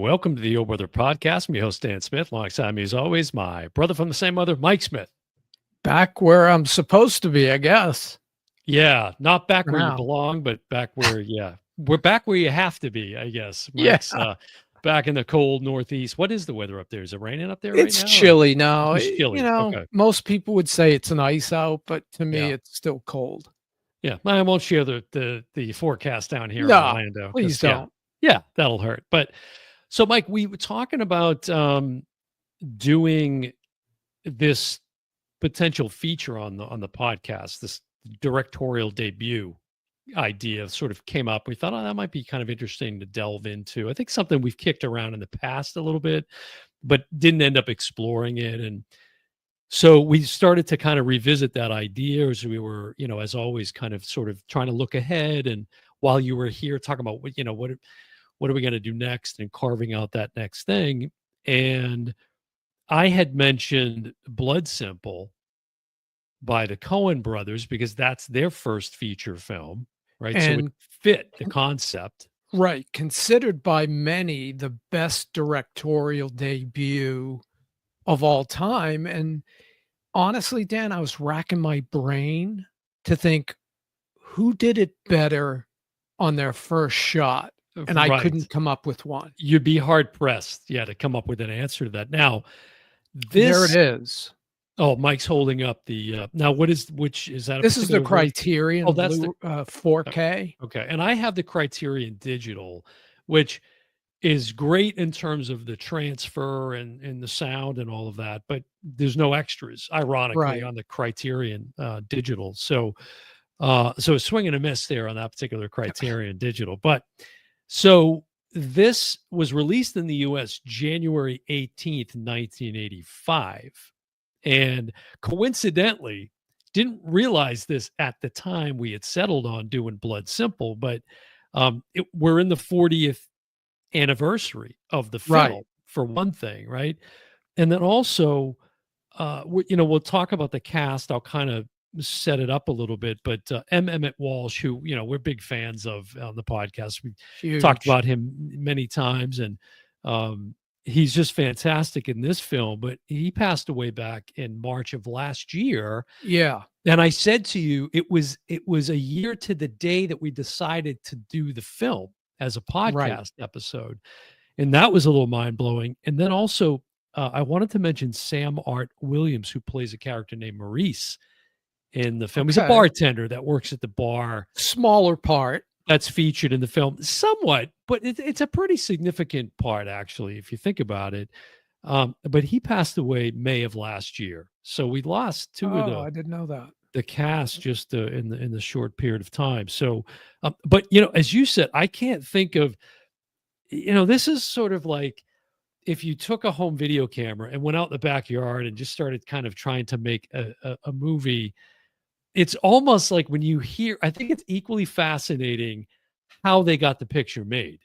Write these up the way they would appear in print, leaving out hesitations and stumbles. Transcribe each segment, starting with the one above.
welcome to the Old Brother Podcast. I'm your host, Dan Smith. Alongside me, as always, my brother from the same mother, Mike Smith. Back where I'm supposed to be, I guess. Yeah, not back For where you now. belong, but back where, we're back where you have to be, I guess. Yeah. Mike's back in the cold Northeast. What is the weather up there? Is it raining up there right It's now? chilly now. It's chilly. Okay. Most people would say it's an ice out, but to me, Yeah. it's still cold. Yeah, I won't share the forecast down here in No, Orlando. please 'Cause, don't. Yeah, that'll hurt. But so, Mike, we were talking about doing this potential feature on the podcast, this directorial debut idea sort of came up. We thought, oh, that might be kind of interesting to delve into. I think something we've kicked around in the past a little bit, but didn't end up exploring it. And so we started to kind of revisit that idea as we were, as always, kind of sort of trying to look ahead. And while you were here talking about what are we going to do next and carving out that next thing. And I had mentioned Blood Simple by the Coen brothers because that's their first feature film, right? So it And fit the concept. right, considered by many the best directorial debut of all time. And honestly, Dan, I was racking my brain to think who did it better on their first shot. And I Right. couldn't come up with one. You'd be hard pressed, to come up with an answer to that. Now, There it is. Oh, Mike's holding up the now. Which is that? This is the particular Criterion. Oh, that's blue, 4K. Okay, and I have the Criterion Digital, which is great in terms of the transfer and the sound and all of that, but there's no extras, ironically, Right. on the Criterion Digital. So a swing and a miss there on that particular Criterion Digital. But so this was released in the US January 18th, 1985. And coincidentally, didn't realize this at the time we had settled on doing Blood Simple, but we're in the 40th anniversary of the film, Right. for one thing, right? And then also, we'll talk about the cast. I'll kind of set it up a little bit, but Emmet Walsh, who we're big fans of on the podcast, we talked about him many times, and he's just fantastic in this film. But he passed away back in March of last year. Yeah. And I said to you, it was a year to the day that we decided to do the film as a podcast episode, and that was a little mind blowing. And then also, I wanted to mention Sam Art Williams, who plays a character named Maurice in the film. He's a bartender that works at the bar. Smaller part. That's featured in the film somewhat, but it's a pretty significant part, actually, if you think about it. But he passed away May of last year. So we lost two of I didn't know that. the cast just in the short period of time. So, but, as you said, I can't think of, this is sort of like if you took a home video camera and went out in the backyard and just started kind of trying to make a movie. It's almost like when you hear, I think it's equally fascinating how they got the picture made.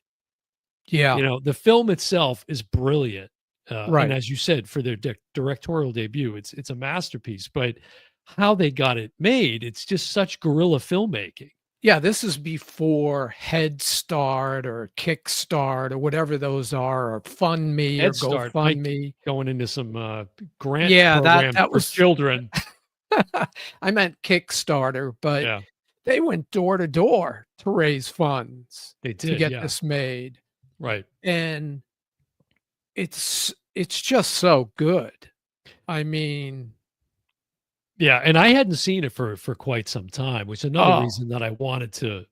Yeah. The film itself is brilliant. Right. And as you said, for their directorial debut, it's a masterpiece, but how they got it made, it's just such guerrilla filmmaking. Yeah, this is before Head Start or Kickstart or whatever those are, or Fund Me or GoFundMe. Going into some grant that for was children. I meant Kickstarter, but Yeah. they went door to door to raise funds They to did, get yeah. this made. Right. And it's just so good. I mean, yeah, and I hadn't seen it for quite some time, which is another reason that I wanted to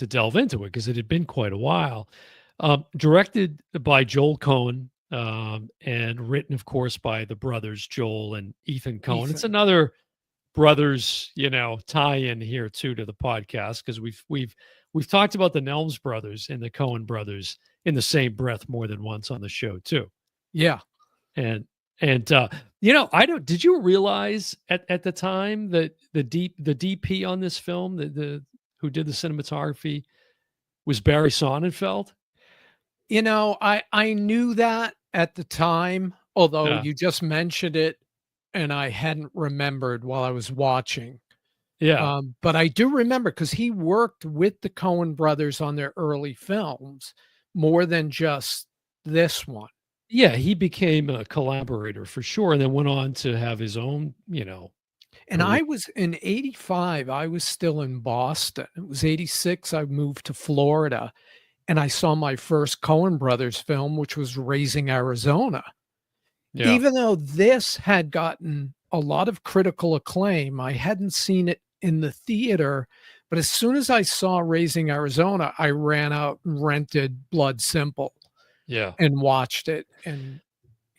delve into it, because it had been quite a while. Directed by Joel Coen, and written, of course, by the brothers Joel and Ethan Coen. It's another brothers, tie-in here too to the podcast, because we've talked about the Nelms brothers and the Coen brothers in the same breath more than once on the show too. Yeah. And did you realize at the time that the DP on this film, the who did the cinematography, was Barry Sonnenfeld? I knew that at the time, although you just mentioned it and I hadn't remembered while I was watching. Yeah. But I do remember, because he worked with the Coen brothers on their early films more than just this one. Yeah, he became a collaborator for sure, and then went on to have his own, And career. I was in 85, I was still in Boston. It was 86, I moved to Florida, and I saw my first Coen Brothers film, which was Raising Arizona. Yeah, Even though this had gotten a lot of critical acclaim, I hadn't seen it in the theater, but as soon as I saw Raising Arizona, I ran out and rented Blood Simple yeah. and watched it, and,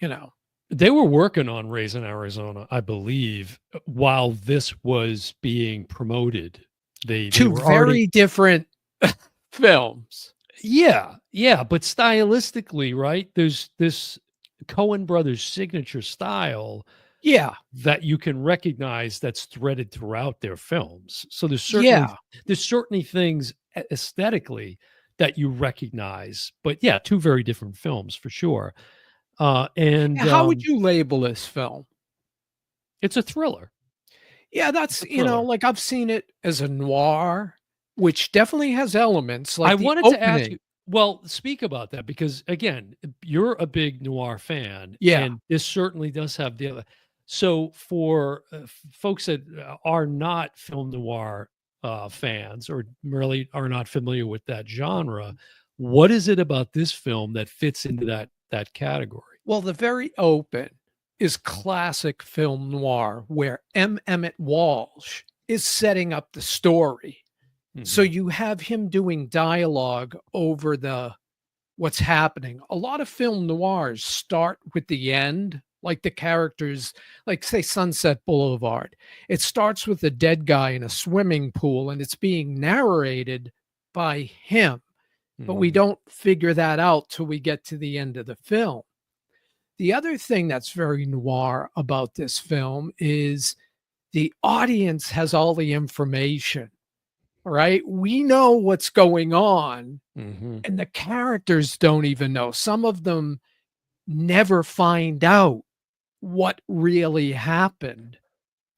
you know, They were working on Raising Arizona, I believe, while this was being promoted. They 2 were already. very different films. Yeah, yeah, but stylistically, right? There's this Coen Brothers signature style Yeah, that you can recognize that's threaded throughout their films. So yeah. there's certainly things aesthetically that you recognize, but yeah, two very different films for sure. And How would you label this film? it's a thriller. Yeah, It's that's, a thriller. like, I've seen it as a noir, which definitely has elements I like the wanted to ask you, opening. well, speak about that because again, you're a big noir fan, Yeah, and this certainly does have the other. So for folks that are not film noir fans or really are not familiar with that genre, what is it about this film that fits into that category? well, the very open is classic film noir where Emmet Walsh is setting up the story. So Hmm. you have him doing dialogue over what's happening. A lot of film noirs start with the end, like the characters, like say Sunset Boulevard. It starts with a dead guy in a swimming pool and it's being narrated by him, but we Hmm. don't figure that out till we get to the end of the film. The other thing that's very noir about this film is the audience has all the information, right? We know what's going on, Hmm. and the characters don't even know. Some of them never find out what really happened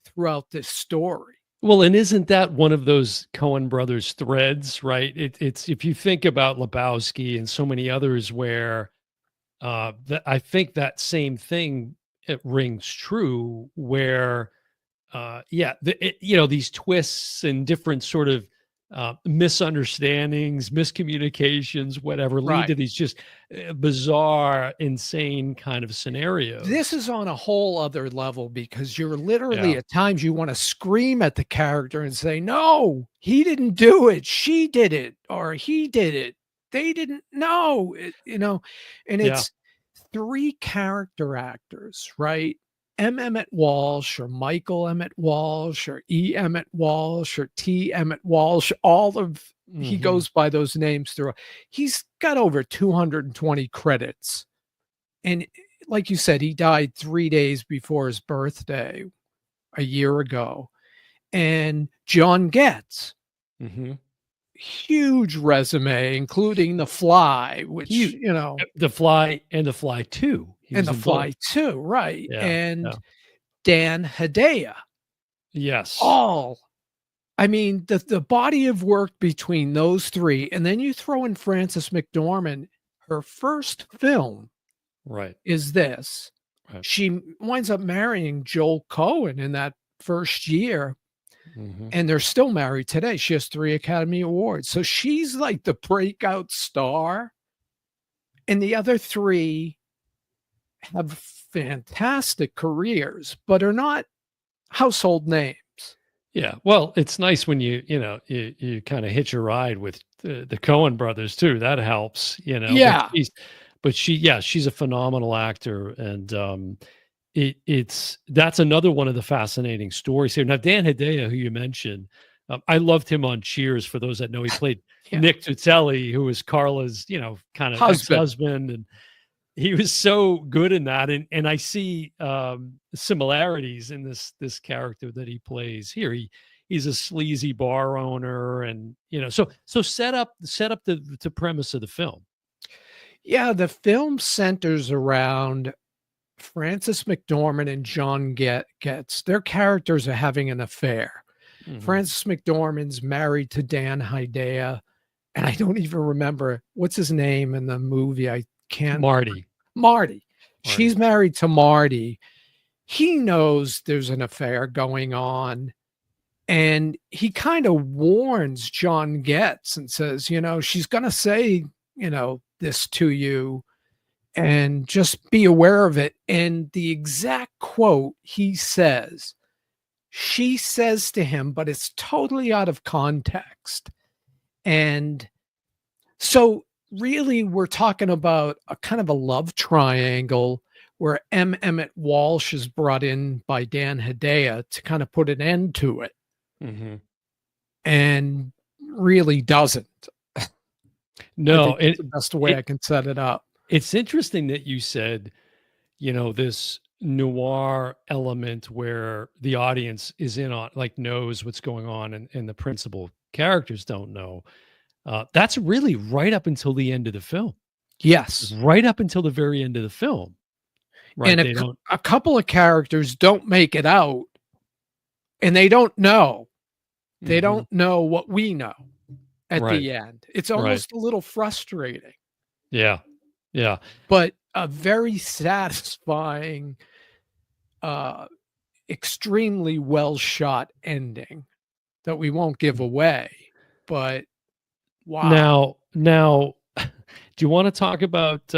throughout this story. Well, and isn't that one of those Cohen brothers threads, right? It's if you think about Lebowski and so many others where that I think that same thing it rings true where yeah, these twists and different sort of misunderstandings, miscommunications, whatever, lead Right. to these just bizarre, insane kind of This scenarios. is on a whole other level because you're literally Yeah, at times you want to scream at the character and say, "No, he didn't do it. She did it, or he did it. They didn't know." And yeah. it's 3 character actors, right? Emmet Walsh or Michael Emmet Walsh or Emmet Walsh or Emmet Walsh, all of he Hmm. goes by those names through. He's got over 220 credits. And like you said, he died 3 days before his birthday a year ago. And John Getz, Hmm. huge resume, including The Fly, which, He, the Fly too. He and was The in both. Fly too, right? Yeah, yeah. And Dan Hedaya, Yes. all. I mean, the body of work between those 3, and then you throw in Frances McDormand, her first film Right. is this. Right. She winds up marrying Joel Coen in that first year, Hmm. and they're still married today. She has 3 Academy Awards. So she's like the breakout star, and the other 3 have fantastic careers, but are not household names. Yeah. Well, it's nice when you kind of hitch a ride with the Cohen brothers too. That helps, Yeah. she's a phenomenal actor. And that's another one of the fascinating stories here. Now, Dan Hedaya, who you mentioned, I loved him on Cheers. For those that know, he played Yeah. Nick Tutelli, who was Carla's, kind of Husband. ex-husband. And he was so good in that, and I see similarities in this character that he plays here. He's a sleazy bar owner, and so set up the premise of the film. Yeah, the film centers around Frances McDormand and John Getz. Their characters are having an affair. Hmm. Frances McDormand's married to Dan Hedaya, and I don't even remember what's his name in the movie. I can't Marty. Marty. Marty. She's married to Marty. He knows there's an affair going on, and he kind of warns John Getz and says, she's going to say, this to you, and just be aware of it. And the exact quote he says, she says to him, but it's totally out of context. And so really we're talking about a kind of a love triangle where Emmet Walsh is brought in by Dan Hedaya to kind of put an end to it, and really doesn't. No, it's the best way I can set it up. It's interesting that you said, this noir element where the audience is in on, like, knows what's going on, and the principal characters don't know. That's really right up until the end of the film. Yes. Right up until the very end of the film. Right. And a couple of characters don't make it out, and they don't know. They don't know what we know at the end. It's almost a little frustrating. Yeah. Yeah. But a very satisfying, extremely well shot ending that we won't give away. But wow. Now, do you want to talk about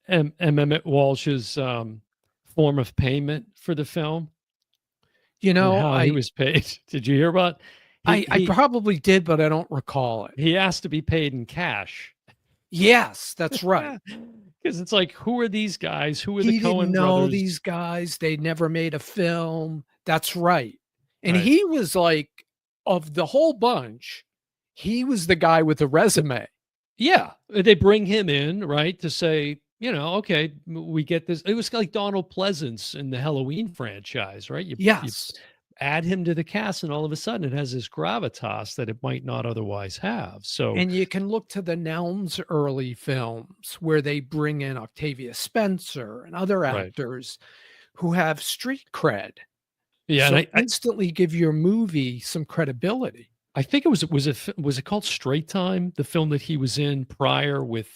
Emmet Walsh's form of payment for the film? How he was paid. Did you hear about? I probably did, but I don't recall it. He asked to be paid in cash. Yes, that's right. Because it's like, who are these guys? Who are the Coen brothers? He didn't know these guys. They never made a film. That's right. And he was like, of the whole bunch, he was the guy with the resume. Yeah. They bring him in, right, to say, okay, we get this. It was like Donald Pleasance in the Halloween franchise, right? You add him to the cast, and all of a sudden it has this gravitas that it might not otherwise have. So, and you can look to the Nelms early films where they bring in Octavia Spencer and other actors who have street cred. Yeah, so and instantly give your movie some credibility. I think it was it called Straight Time, the film that he was in prior with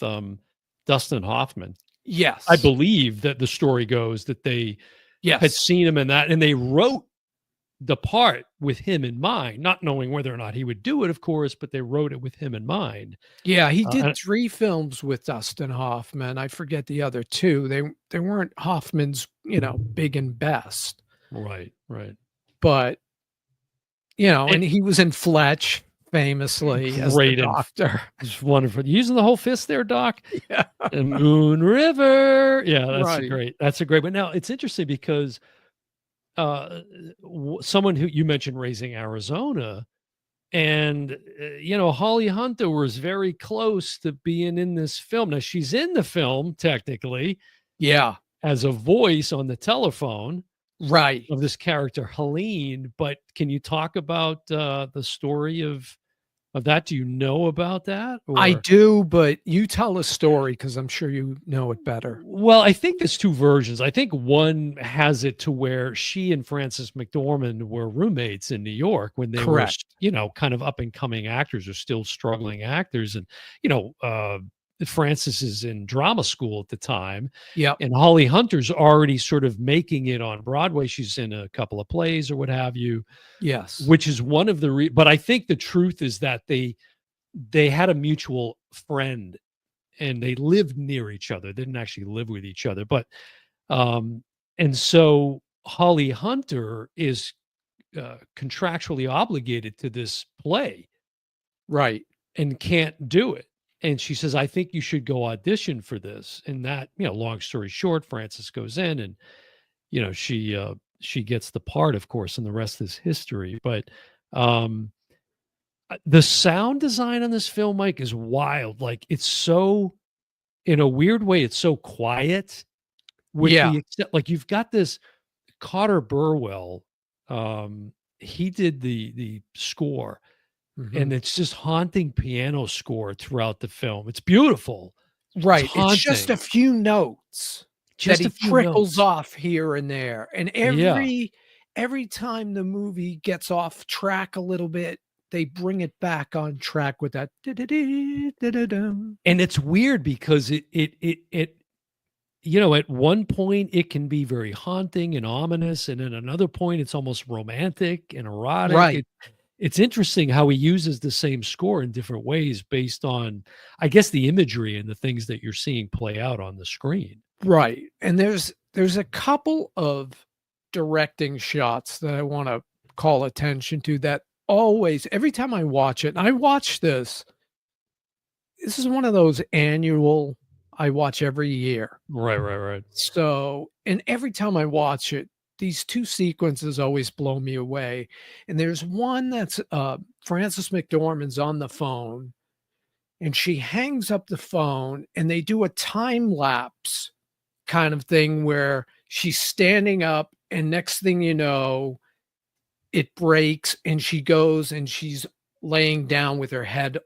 Dustin Hoffman. Yes, I believe that the story goes that they had seen him in that, and they wrote the part with him in mind, not knowing whether or not he would do it, of course, but they wrote it with him in mind. Yeah, he did 3 films with Dustin Hoffman. I forget the other 2. They weren't Hoffman's, big and best. Right. But, and he was in Fletch famously as the doctor. It's wonderful. Using the whole fist there, Doc. Yeah. And Moon River. Yeah, that's a great one. Now, it's interesting because someone who you mentioned, Raising Arizona, and Holly Hunter was very close to being in this film. Now, she's in the film technically, as a voice on the telephone, right, of this character Helene. But can you talk about the story of that? Do you know about that? I do, but you tell a story because I'm sure you know it better. Well, I think there's 2 versions. I think one has it to where she and Frances McDormand were roommates in New York when they were, kind of up and coming actors, or still struggling actors. And, Frances is in drama school at the time. Yeah. And Holly Hunter's already sort of making it on Broadway. She's in a couple of plays or what have you. Yes. Which is one of the but I think the truth is that they had a mutual friend, and they lived near each other. They didn't actually live with each other, but and so Holly Hunter is contractually obligated to this play, right, and can't do it. And she says, I think you should go audition for this. And that, long story short, Frances goes in, and, she gets the part, of course, and the rest is history. But the sound design on this film, Mike, is wild. Like, it's so, in a weird way, it's so quiet. With like, you've got this Carter Burwell. He did the score. And it's just haunting piano score throughout the film. It's beautiful. Right. It's just a few notes that he trickles off here and there. And every time the movie gets off track a little bit, they bring it back on track with that. Da-da-dee, And it's weird because it at one point it can be very haunting and ominous, and at another point it's almost romantic and erotic. right, It's interesting how he uses the same score in different ways based on, I guess, the imagery and the things that you're seeing play out on the screen. right. And there's a couple of directing shots that I want to call attention to that always, every time I watch it, and I watch this is one of those annual I watch every year. Right. So, and every time I watch it, these two sequences always blow me away. And there's one that's Frances McDormand's on the phone and she hangs up the phone and they do a time lapse kind of thing where she's standing up and next thing you know, it breaks and she goes and she's laying down with her head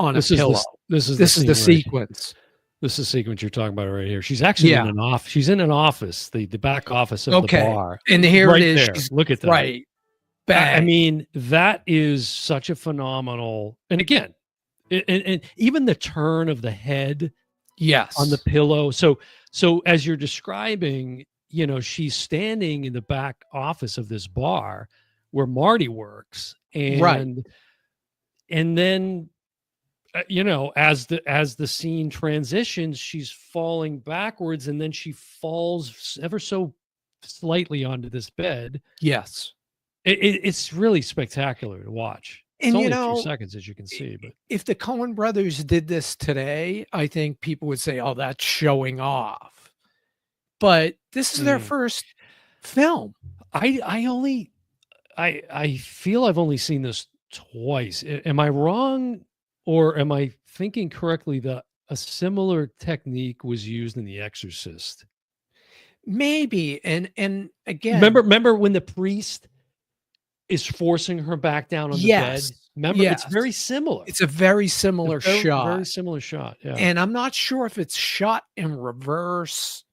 on a pillow. This is the sequence. This is the sequence you're talking about right here. She's actually in an office. She's in an office, the back office of the bar. And here right it is. There. Look at that. Right. Bang. I mean, that is such a phenomenal. And again, and even the turn of the head, yes, on the pillow. So as you're describing, she's standing in the back office of this bar where Marty works, and then. As the scene transitions, she's falling backwards and then she falls ever so slightly onto this bed. Yes. It's really spectacular to watch. And it's only a few seconds, as you can see. But if the Coen brothers did this today, I think people would say, oh, that's showing off. But this is their first film. I feel I've only seen this twice. Am I wrong? Or am I thinking correctly that a similar technique was used in The Exorcist? Maybe. And again, remember when the priest is forcing her back down on the bed? Remember, it's very similar. It's a very similar shot. Very similar shot. Yeah. And I'm not sure if it's shot in reverse.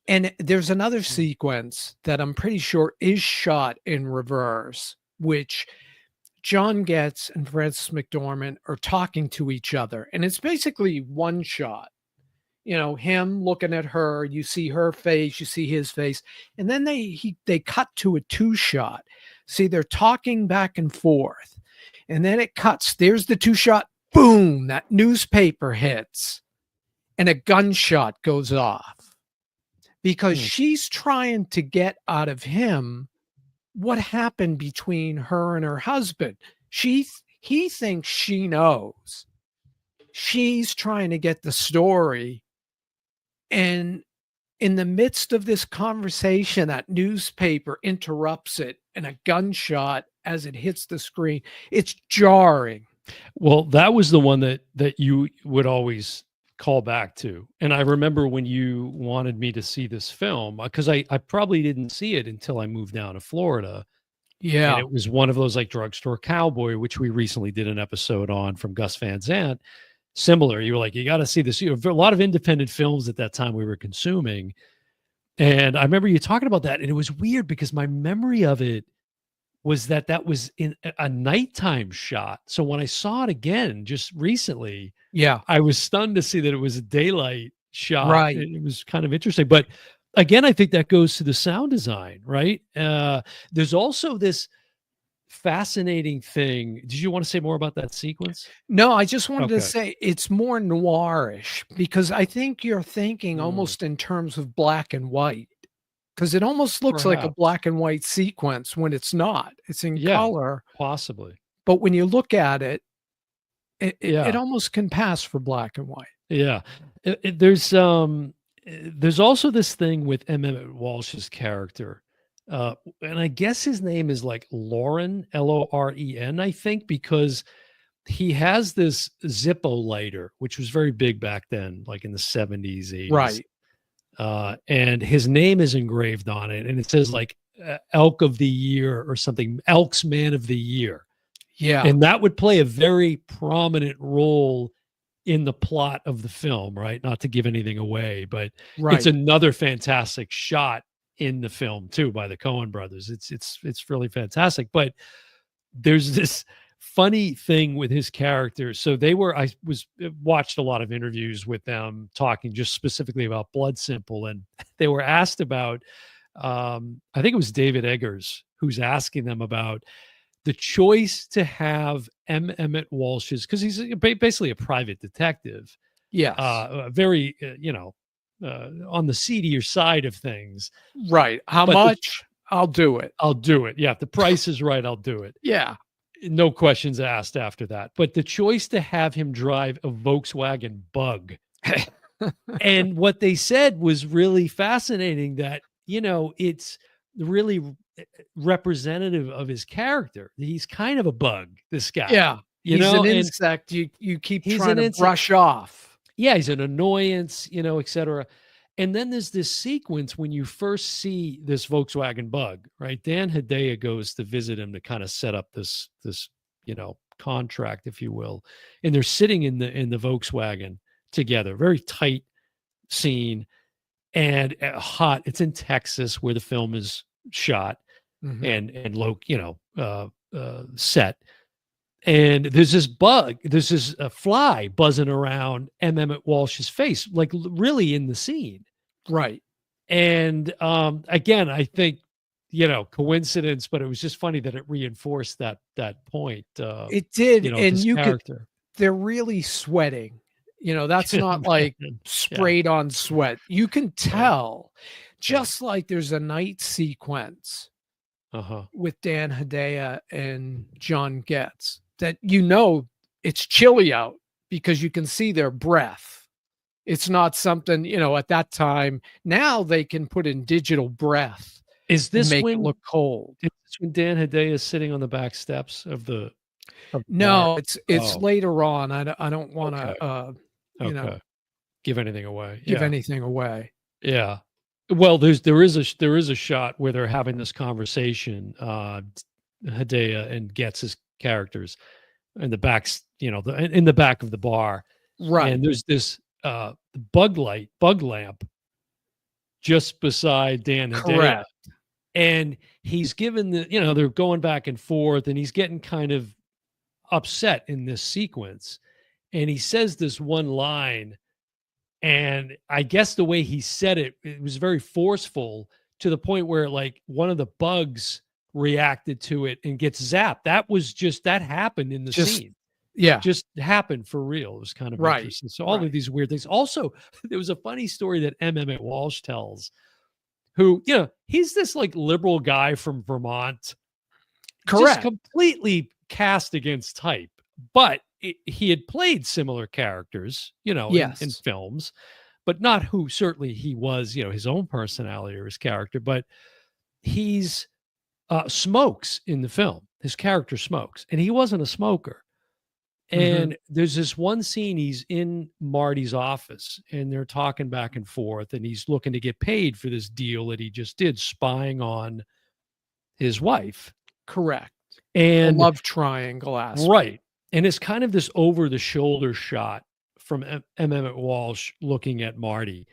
And there's another sequence that I'm pretty sure is shot in reverse, which John Getz and Frances McDormand are talking to each other. And it's basically one shot, him looking at her, you see her face, you see his face. And then they cut to a two shot. See, they're talking back and forth. And then it cuts. There's the two shot. Boom, that newspaper hits. And a gunshot goes off because she's trying to get out of him what happened between her and her husband. He thinks she knows. She's trying to get the story. And in the midst of this conversation, that newspaper interrupts it and a gunshot as it hits the screen. It's jarring. Well, that was the one that you would always call back to. And I remember when you wanted me to see this film, because I probably didn't see it until I moved down to Florida. Yeah. And it was one of those like Drugstore Cowboy, which we recently did an episode on from Gus Van Sant. Similar. You were like, you got to see this. A lot of independent films at that time we were consuming. And I remember you talking about that. And it was weird because my memory of it was that was in a nighttime shot. So when I saw it again just recently, I was stunned to see that it was a daylight shot. Right. It was kind of interesting. But again, I think that goes to the sound design, right? There's also this fascinating thing. Did you want to say more about that sequence? No, I just wanted to say it's more noirish because I think you're thinking almost in terms of black and white. Because it almost looks like a black and white sequence when it's not. It's in color. Possibly. But when you look at it, it almost can pass for black and white. Yeah. There's also this thing with Emmet Walsh's character. And I guess his name is like Loren, Loren, I think, because he has this Zippo lighter, which was very big back then, like in the 70s, 80s. Right. And his name is engraved on it. And it says like Elk of the Year or something, Elk's Man of the Year. Yeah. And that would play a very prominent role in the plot of the film, right? Not to give anything away, but it's another fantastic shot in the film too by the Coen brothers. It's really fantastic. But there's this funny thing with his character. So watched a lot of interviews with them talking just specifically about Blood Simple, and they were asked about, I think it was David Eggers who's asking them about the choice to have Emmet Walsh's, because he's basically a private detective, Yes. very, on the seedier side of things. Right. How But much? I'll do it. I'll do it. Yeah, if the price is right, I'll do it. Yeah. No questions asked after that. But the choice to have him drive a Volkswagen Bug, and what they said was really fascinating, that, it's really representative of his character. He's kind of a bug, this guy. Yeah. You He's know, an and insect you keep he's trying an to insect. brush off. Yeah, he's an annoyance, etc. And then there's this sequence when you first see this Volkswagen Bug, right? Dan Hedaya goes to visit him to kind of set up this contract, if you will. And they're sitting in the Volkswagen together, very tight scene, and hot. It's in Texas where the film is shot, Mhm. and low, set. And there's this fly buzzing around Emmet Walsh's face, like really in the scene. Right. And again, I think, coincidence, but it was just funny that it reinforced that point. It did, and This character. they're really sweating. That's not like Yeah. sprayed on sweat. You can tell, Right. just like there's a night sequence Uh-huh. with Dan Hedaya and John Getz that it's chilly out because you can see their breath. It's not something, at that time. Now they can put in digital breath Is and this make it when look cold. Dan Hedaya is sitting on the back steps of the bar? No, it's Oh, later on. I don't wanna, okay. you know, Okay. Give anything away. give Yeah. anything away. Yeah. Well, there is a shot where they're having this conversation, Hedaya and Getz's characters in the backs, in the back of the bar. Right. And there's this bug lamp just beside Dan Hedaya. Correct. And he's given they're going back and forth, and he's getting kind of upset in this sequence. And he says this one line, and I guess the way he said it, it was very forceful, to the point where like one of the bugs reacted to it and gets zapped. That happened in the scene. Yeah. Just happened for real. It was kind of Right. interesting. So all of these weird things. Also, there was a funny story that Emmet Walsh tells, who, he's this like liberal guy from Vermont. Correct. Just completely cast against type. But he had played similar characters, Yes. in films, but not who certainly he was, his own personality or his character. But he's smokes in the film. His character smokes, and he wasn't a smoker. And there's this one scene, he's in Marty's office and they're talking back and forth, and he's looking to get paid for this deal that he just did, spying on his wife. Correct. And the love triangle aspect. Right. And it's kind of this over the shoulder shot from Emmet Walsh looking at Marty,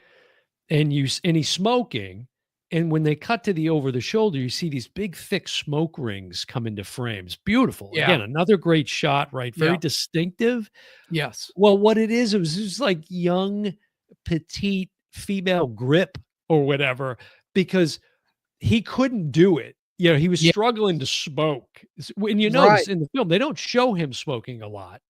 and he's smoking. And when they cut to the over the shoulder, you see these big, thick smoke rings come into frames. Beautiful. Yeah. Again, another great shot, right? Very distinctive. Yes. Well, what it was just like young, petite female grip or whatever, because he couldn't do it. He was struggling to smoke. When you notice in the film, they don't show him smoking a lot.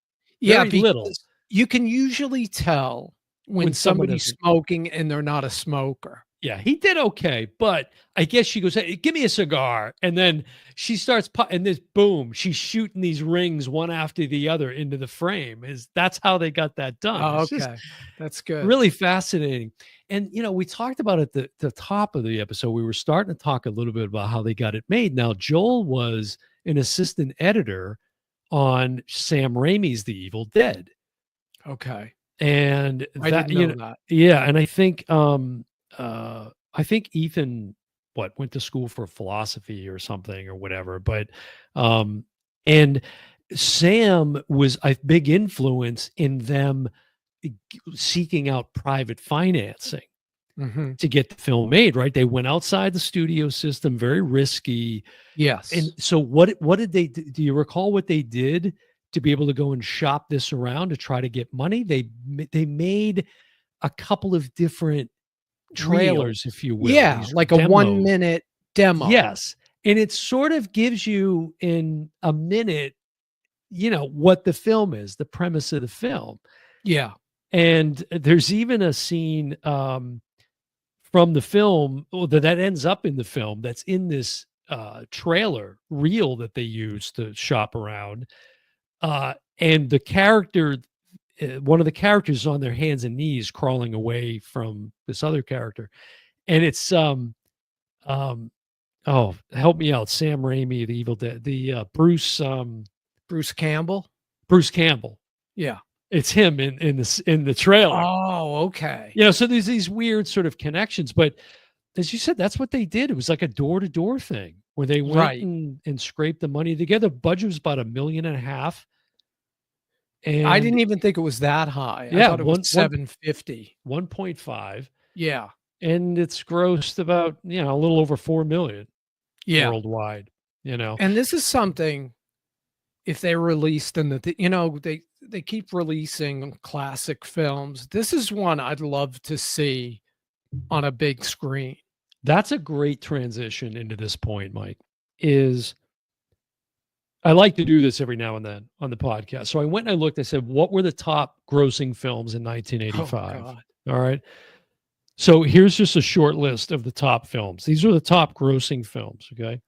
Very little. You can usually tell when somebody's smoking and they're not a smoker. Yeah, he did okay, but I guess she goes, "Hey, give me a cigar," and then she starts, and this boom, she's shooting these rings one after the other into the frame. That's how they got that done. Oh, okay, that's good. Really fascinating. And we talked about at the top of the episode, we were starting to talk a little bit about how they got it made. Now, Joel was an assistant editor on Sam Raimi's The Evil Dead. Okay, and I didn't know that. Yeah, and I think Ethan went to school for philosophy or something or whatever, but and Sam was a big influence in them seeking out private financing. to get the film made, right? They went outside the studio system, very risky. And Yes. so what did they do you recall what they did to be able to go and shop this around to try to get money? They made a couple of different Real. trailers, if you will, Yeah, these like a demos. 1-minute demo. Yes. And it sort of gives you in a minute, what the film is, the premise of the film. Yeah. And there's even a scene from the film that ends up in the film that's in this trailer reel that they use to shop around. And the character, one of the characters is on their hands and knees crawling away from this other character. And it's oh, help me out. Sam Raimi, the Evil Dead, the Bruce Campbell? Bruce Campbell. Yeah. It's him in the trailer. Oh, okay. So there's these weird sort of connections, but as you said, that's what they did. It was like a door-to-door thing where they went Right. and scraped the money together. Budget was about $1.5 million. And I didn't even think it was that high. I Yeah, thought it was 750. 1.5, Yeah. and it's grossed about, a little over 4 million Yeah. worldwide, And this is something, if they released in they keep releasing classic films. This is one I'd love to see on a big screen. That's a great transition into this point, Mike, is I like to do this every now and then on the podcast. So I went and I looked, I said, what were the top grossing films in 1985? Oh, God. All right. So here's just a short list of the top films. These are the top grossing films. Okay.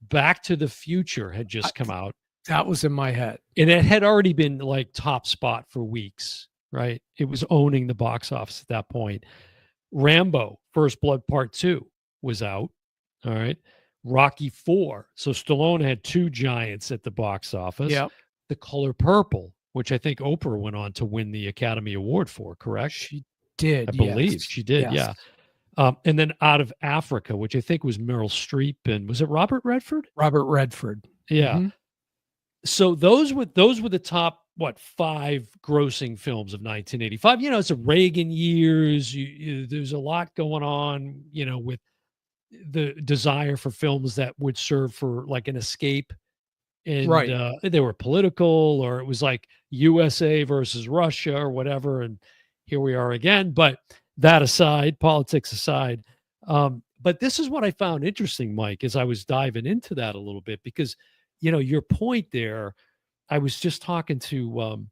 Back to the Future had just come out. That was in my head. And it had already been like top spot for weeks, right? It was owning the box office at that point. Rambo, First Blood Part 2 was out. All right. Rocky 4. So Stallone had two giants at the box office. Yep. The Color Purple, which I think Oprah went on to win the Academy Award for, correct? She did. I believe she did. Yes. Yeah. And then Out of Africa, which I think was Meryl Streep, and was it Robert Redford? Robert Redford. Yeah. Mhm. So those were the top 5 grossing films of 1985. It's the Reagan years. There's a lot going on, with the desire for films that would serve for like an escape, and Right. they were political, or it was like USA versus Russia or whatever. And here we are again. But that aside, politics aside, but this is what I found interesting, Mike, as I was diving into that a little bit, because your point there, I was just talking to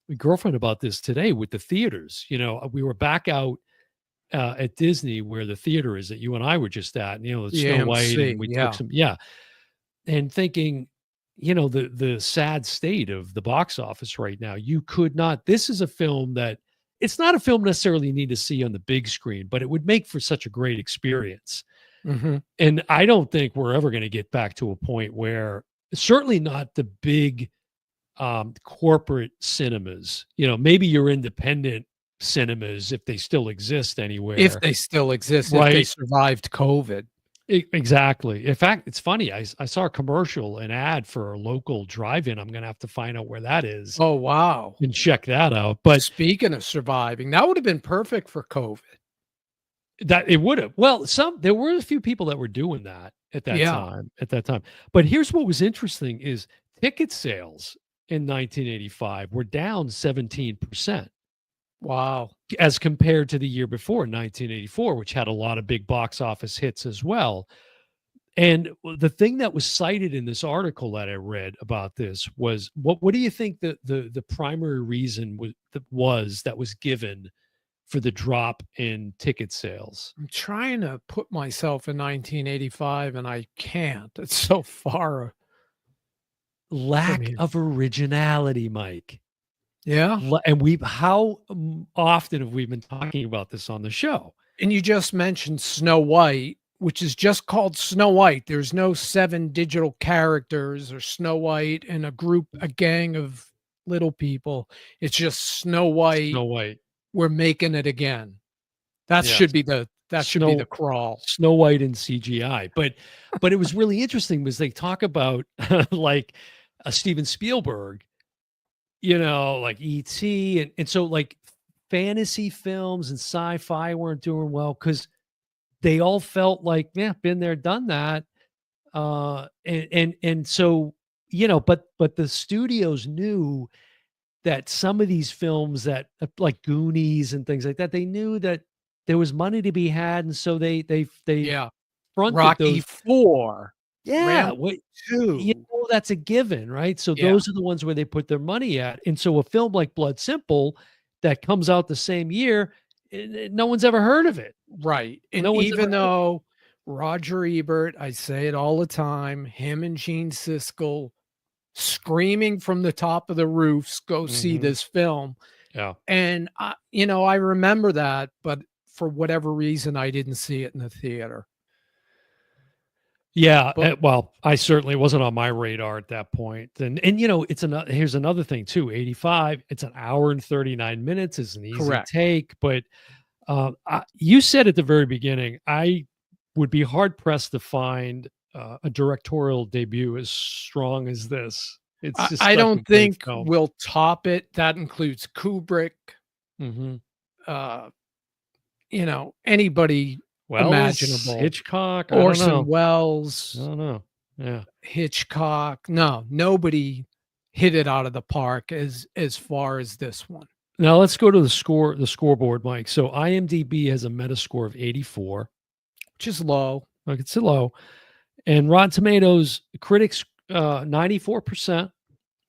my girlfriend about this today with the theaters. We were back out at Disney, where the theater is that you and I were just at, and, the The Snow White, AMC, and we yeah. took some, and thinking, the sad state of the box office right now. You could not, this is a film that, it's not a film necessarily you need to see on the big screen, but it would make for such a great experience. Mhm. And I don't think we're ever going to get back to a point where, certainly not the big corporate cinemas, maybe your independent cinemas, if they still exist anywhere. If they still exist, if they survived COVID. Exactly. In fact, it's funny. I saw a commercial, an ad for a local drive-in. I'm going to have to find out where that is. Oh, wow. And check that out. But speaking of surviving, that would have been perfect for COVID. That it would have. Well, there were a few people that were doing that at that time. But here's what was interesting is ticket sales in 1985 were down 17%. Wow. As compared to the year before, 1984, which had a lot of big box office hits as well. And the thing that was cited in this article that I read about this was, what do you think the primary reason was given for the drop in ticket sales? I'm trying to put myself in 1985 and I can't. It's so far. Lack of originality, Mike. Yeah. And how often have we been talking about this on the show? And you just mentioned Snow White, which is just called Snow White. There's no 7 digital characters or Snow White and a gang of little people. It's just Snow White. Snow White. We're making it again. That should be the crawl. Snow White in CGI. But it was really interesting because they talk about like Steven Spielberg, like E.T. And so like fantasy films and sci-fi weren't doing well because they all felt like, yeah, been there, done that. And so, but the studios knew that some of these films that like Goonies and things like that, they knew that there was money to be had, and so they Yeah. fronted Rocky those. 4, Yeah, Rambo 2. that's a given, right? So Yeah, those are the ones where they put their money at, and so a film like Blood Simple that comes out the same year, no one's ever heard of it. right, and No one's ever even heard. though Roger Ebert, I say it all the time, him and Gene Siskel screaming from the top of the roofs, "Go see Mhm. this film," Yeah. and I remember that, but for whatever reason, I didn't see it in the theater. Yeah, But well, I certainly wasn't on my radar at that point. And it's another here's another thing too. 85, it's an hour and 39 minutes. It's an easy correct. take, but you said at the very beginning, I would be hard pressed to find a directorial debut as strong as this. It's just I such a don't great think film. we'll top it. That includes Kubrick, Hmm. uh, anybody Wells, imaginable. Hitchcock. I don't Orson know. I Welles, don't know. Yeah. Hitchcock. No, nobody hit it out of the park as far as this one. Now let's go to the scoreboard, Mike. So IMDb has a Metascore of 84. Which is low. Like it's low. And Rotten Tomatoes, critics 94%.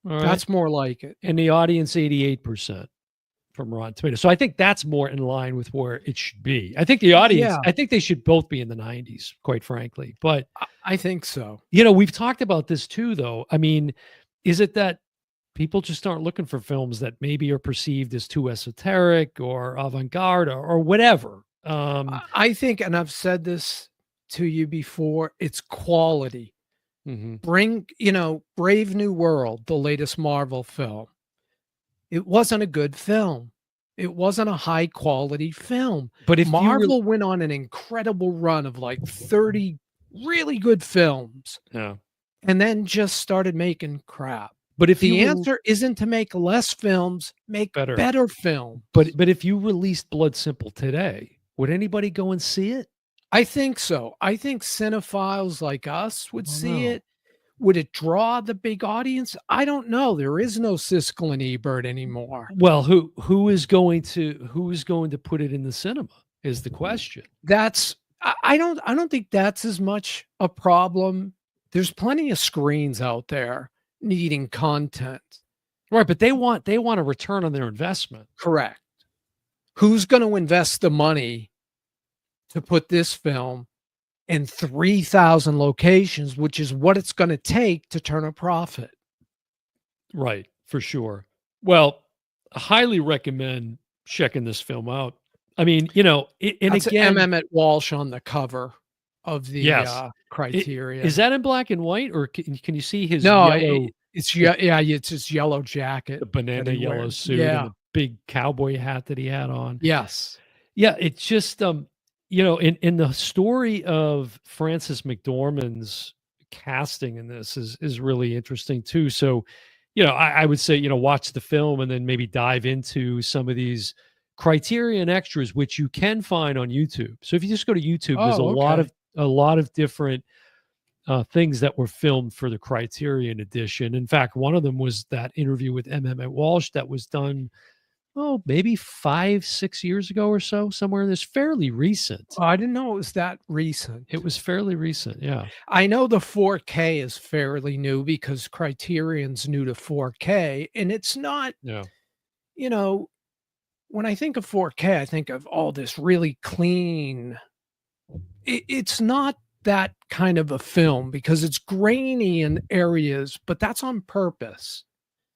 All right. That's more like it. And the audience 88% from Rotten Tomatoes. So I think that's more in line with where it should be. I think the audience, Yeah, I think they should both be in the 90s, quite frankly. But I think so. we've talked about this too, though. I mean, is it that people just aren't looking for films that maybe are perceived as too esoteric or avant-garde or whatever? I think, and I've said this to you before, it's quality. Mhm. Bring, Brave New World, the latest Marvel film. It wasn't a good film. It wasn't a high quality film. But if you were, Marvel went on an incredible run of like 30 really good films yeah, and then just started making crap. but if you The were answer isn't to make less films, make better, better films. but if you released Blood Simple today, would anybody go and see it? I think so. I think cinephiles like us would I don't see know. it. Would it draw the big audience? I don't know. There is no Siskel and Ebert anymore. Well, who is going to put it in the cinema is the question. That's I don't think that's as much a problem. There's plenty of screens out there needing content. Right, but they want a return on their investment. Correct. Who's going to invest the money to put this film in 3,000 locations, which is what it's going to take to turn a profit? Right, for sure. Well, I highly recommend checking this film out. I mean, and That's again, Emmet Walsh on the cover of the yes. Criterion. Is that in black and white, or can you see his No, yellow, it's it's his yellow jacket. the banana that he yellow wears. suit and Yeah. the big cowboy hat that he had on? Yes. Yeah, it's just in the story of Frances McDormand's casting in this is really interesting too. So, I would say, watch the film and then maybe dive into some of these Criterion extras, which you can find on YouTube. So if you just go to YouTube, there's Oh, okay. a lot of different things that were filmed for the Criterion edition. In fact, one of them was that interview with Emmet Walsh that was done, maybe 5-6 years ago or so, somewhere in this, fairly recent. Oh, I didn't know it was that recent. It was fairly recent, yeah. I know the 4K is fairly new because Criterion's new to 4K, and it's not, Yeah. you know, when I think of 4K, I think of all this really clean. It's not that kind of a film because it's grainy in areas, but that's on purpose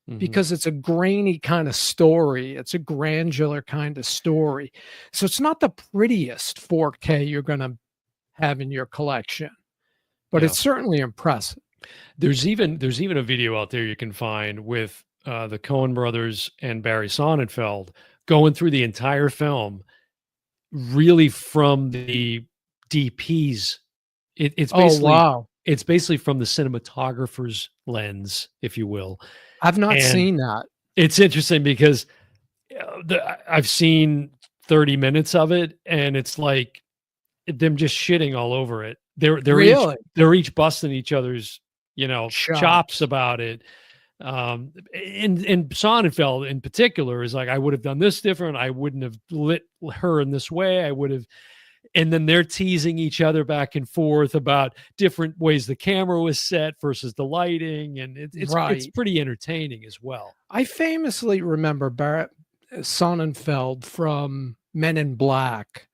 Mhm. because it's a grainy kind of story. It's a granular kind of story. So it's not the prettiest 4K you're going to have in your collection, but Yeah. it's certainly impressive. There's even a video out there you can find with the Coen brothers and Barry Sonnenfeld going through the entire film, really from the DP's. It's Oh, basically wow. it's basically from the cinematographer's lens, if you will. I've not And seen that. it's interesting because I've seen 30 minutes of it, and it's like them just shitting all over it. Really? They're each busting each other's, chops Chops. about it. And Sonnenfeld in particular is like, I would have done this different. I wouldn't have lit her in this way. I would have. And then they're teasing each other back and forth about different ways the camera was set versus the lighting, and it's Right. pretty entertaining as well. I famously remember Barrett Sonnenfeld from Men in Black.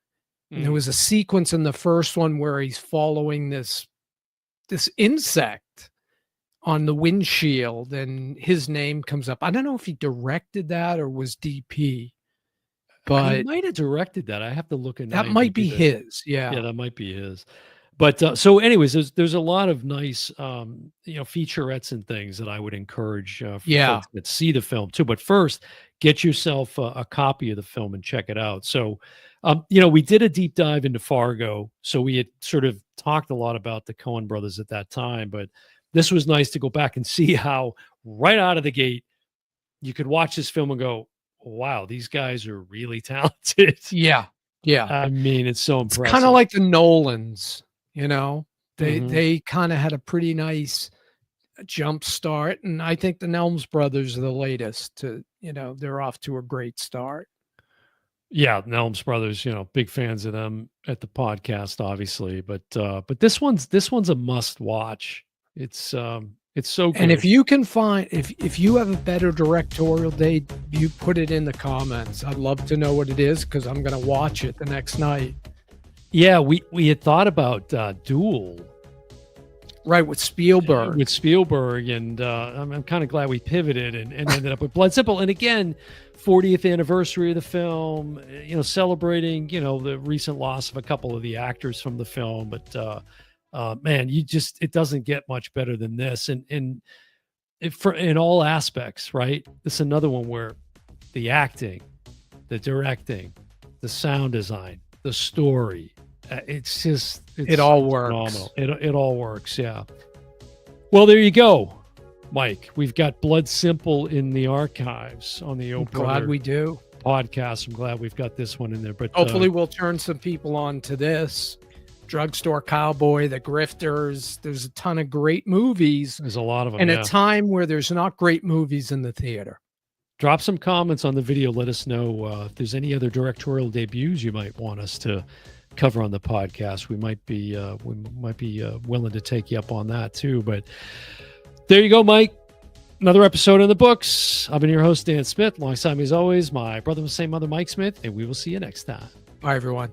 And there was a sequence in the first one where he's following this insect on the windshield, and his name comes up. I don't know if he directed that or was DP, He but might have directed that. I have to look at that might be his. Yeah, Yeah. that might be his. But so, anyways, there's a lot of nice, featurettes and things that I would encourage for Yeah. folks that see the film too. But first, get yourself a copy of the film and check it out. So, we did a deep dive into Fargo, so we had sort of talked a lot about the Coen brothers at that time. But this was nice to go back and see how right out of the gate you could watch this film and go, "Wow, these guys are really talented." Yeah. Yeah. I mean, it's so It's impressive. kind of like the Nolans, they Mhm. they kind of had a pretty nice jump start, and I think the Nelms brothers are the latest they're off to a great start. Yeah, Nelms brothers, big fans of them at the podcast, obviously. But this one's a must watch. It's so And if good. you can find if you have a better directorial date, you put it in the comments. I'd love to know what it is, because I'm gonna watch it the next night. Yeah, we had thought about Duel Right, with Spielberg. with Spielberg, and I'm kind of glad we pivoted and ended up with Blood Simple. And again, 40th anniversary of the film, celebrating the recent loss of a couple of the actors from the film. But man, it doesn't get much better than this, and in all aspects, right? This is another one where the acting, the directing, the sound design, the story, It all works. phenomenal. It all works. Yeah. Well, there you go, Mike. We've got Blood Simple in the archives on the I'm Old glad Brother we do. podcast. I'm glad we've got this one in there. But Hopefully we'll turn some people on to this. Drugstore Cowboy, The Grifters. There's a ton of great movies there's a lot of them. in Yeah. a time where there's not great movies in the theater. Drop some comments on the video. Let us know if there's any other directorial debuts you might want us to cover on the podcast. We might be willing to take you up on that too. But there you go, Mike. Another episode in the books. I've been your host, Dan Smith. Alongside me, as always, my brother and same mother, Mike Smith, and we will see you next time. Bye, everyone.